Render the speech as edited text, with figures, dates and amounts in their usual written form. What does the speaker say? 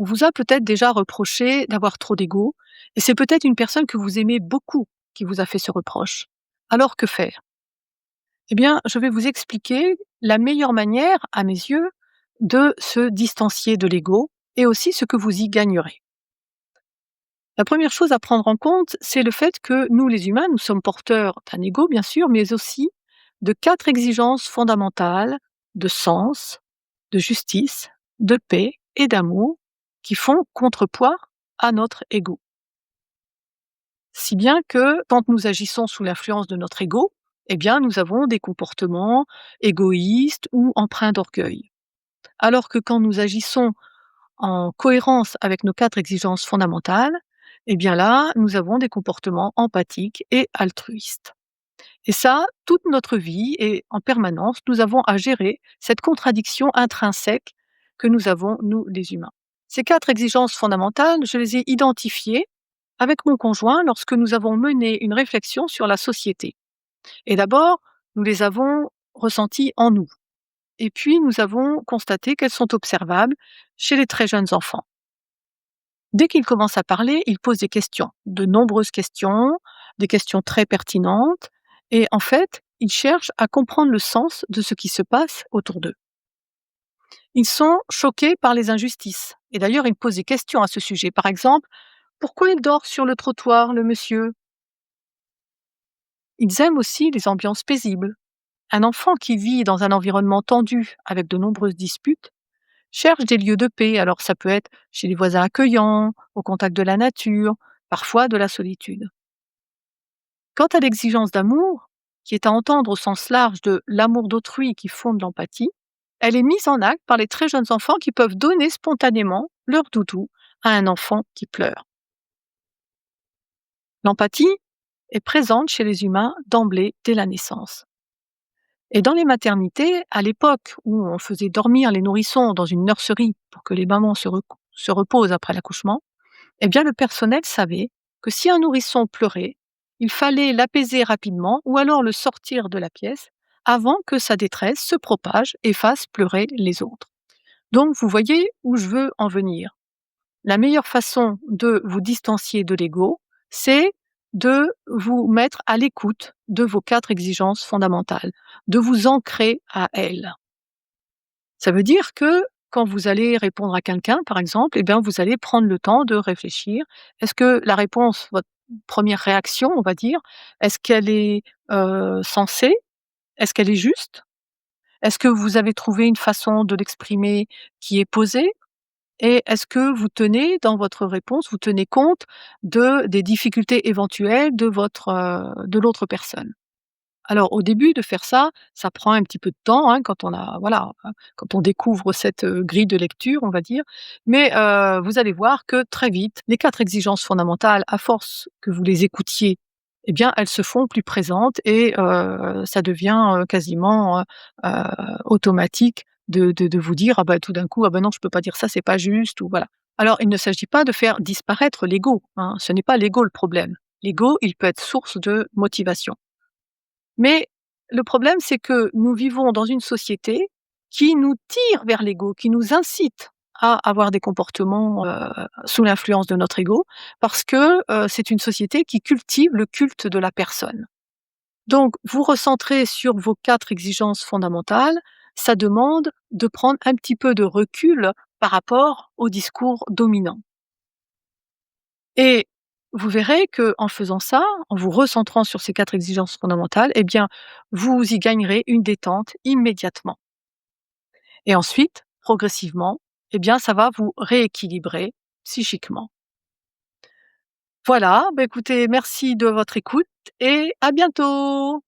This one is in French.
On vous a peut-être déjà reproché d'avoir trop d'ego, et c'est peut-être une personne que vous aimez beaucoup qui vous a fait ce reproche. Alors que faire? Eh bien, je vais vous expliquer la meilleure manière, à mes yeux, de se distancier de l'ego et aussi ce que vous y gagnerez. La première chose à prendre en compte, c'est le fait que nous, les humains, nous sommes porteurs d'un ego, bien sûr, mais aussi de 4 exigences fondamentales de sens, de justice, de paix et d'amour qui font contrepoids à notre ego. Si bien que quand nous agissons sous l'influence de notre ego, eh bien, nous avons des comportements égoïstes ou empreints d'orgueil. Alors que quand nous agissons en cohérence avec nos 4 exigences fondamentales, eh bien là, nous avons des comportements empathiques et altruistes. Et ça, toute notre vie et en permanence, nous avons à gérer cette contradiction intrinsèque que nous avons, nous, les humains. Ces 4 exigences fondamentales, je les ai identifiées avec mon conjoint lorsque nous avons mené une réflexion sur la société. Et d'abord, nous les avons ressenties en nous. Et puis, nous avons constaté qu'elles sont observables chez les très jeunes enfants. Dès qu'ils commencent à parler, ils posent des questions, de nombreuses questions, des questions très pertinentes, et en fait, ils cherchent à comprendre le sens de ce qui se passe autour d'eux. Ils sont choqués par les injustices, et d'ailleurs, ils posent des questions à ce sujet. Par exemple, pourquoi il dort sur le trottoir, le monsieur? Ils aiment aussi les ambiances paisibles. Un enfant qui vit dans un environnement tendu avec de nombreuses disputes cherche des lieux de paix. Alors ça peut être chez les voisins accueillants, au contact de la nature, parfois de la solitude. Quant à l'exigence d'amour, qui est à entendre au sens large de l'amour d'autrui qui fonde l'empathie, elle est mise en acte par les très jeunes enfants qui peuvent donner spontanément leur doudou à un enfant qui pleure. L'empathie est présente chez les humains d'emblée dès la naissance. Et dans les maternités, à l'époque où on faisait dormir les nourrissons dans une nurserie pour que les mamans se reposent après l'accouchement, eh bien le personnel savait que si un nourrisson pleurait, il fallait l'apaiser rapidement ou alors le sortir de la pièce avant que sa détresse se propage et fasse pleurer les autres. Donc vous voyez où je veux en venir. La meilleure façon de vous distancier de l'ego, c'est de vous mettre à l'écoute de vos 4 exigences fondamentales, de vous ancrer à elles. Ça veut dire que quand vous allez répondre à quelqu'un, par exemple, eh bien, vous allez prendre le temps de réfléchir. Est-ce que la réponse, votre première réaction, on va dire, est-ce qu'elle est, sensée? Est-ce qu'elle est juste? Est-ce que vous avez trouvé une façon de l'exprimer qui est posée? Et est-ce que vous tenez dans votre réponse, vous tenez compte des difficultés éventuelles de l'autre personne? Alors au début de faire ça, ça prend un petit peu de temps, hein, quand on a voilà, quand on découvre cette, grille de lecture, on va dire. Mais, vous allez voir que très vite, les 4 exigences fondamentales, à force que vous les écoutiez, eh bien, elles se font plus présentes et ça devient, quasiment, automatique de vous dire: «Ah bah, tout d'un coup, ah bah, non, je peux pas dire ça, c'est pas juste» ou voilà. Alors il ne s'agit pas de faire disparaître l'ego, hein, ce n'est pas l'ego le problème. L'ego, il peut être source de motivation. Mais le problème, c'est que nous vivons dans une société qui nous tire vers l'ego, qui nous incite à avoir des comportements, sous l'influence de notre ego, parce que, c'est une société qui cultive le culte de la personne. Donc vous recentrer sur vos 4 exigences fondamentales, ça demande de prendre un petit peu de recul par rapport au discours dominant. Et vous verrez qu'en faisant ça, en vous recentrant sur ces 4 exigences fondamentales, eh bien, vous y gagnerez une détente immédiatement. Et ensuite, progressivement, eh bien, ça va vous rééquilibrer psychiquement. Voilà, bah, écoutez, merci de votre écoute et à bientôt!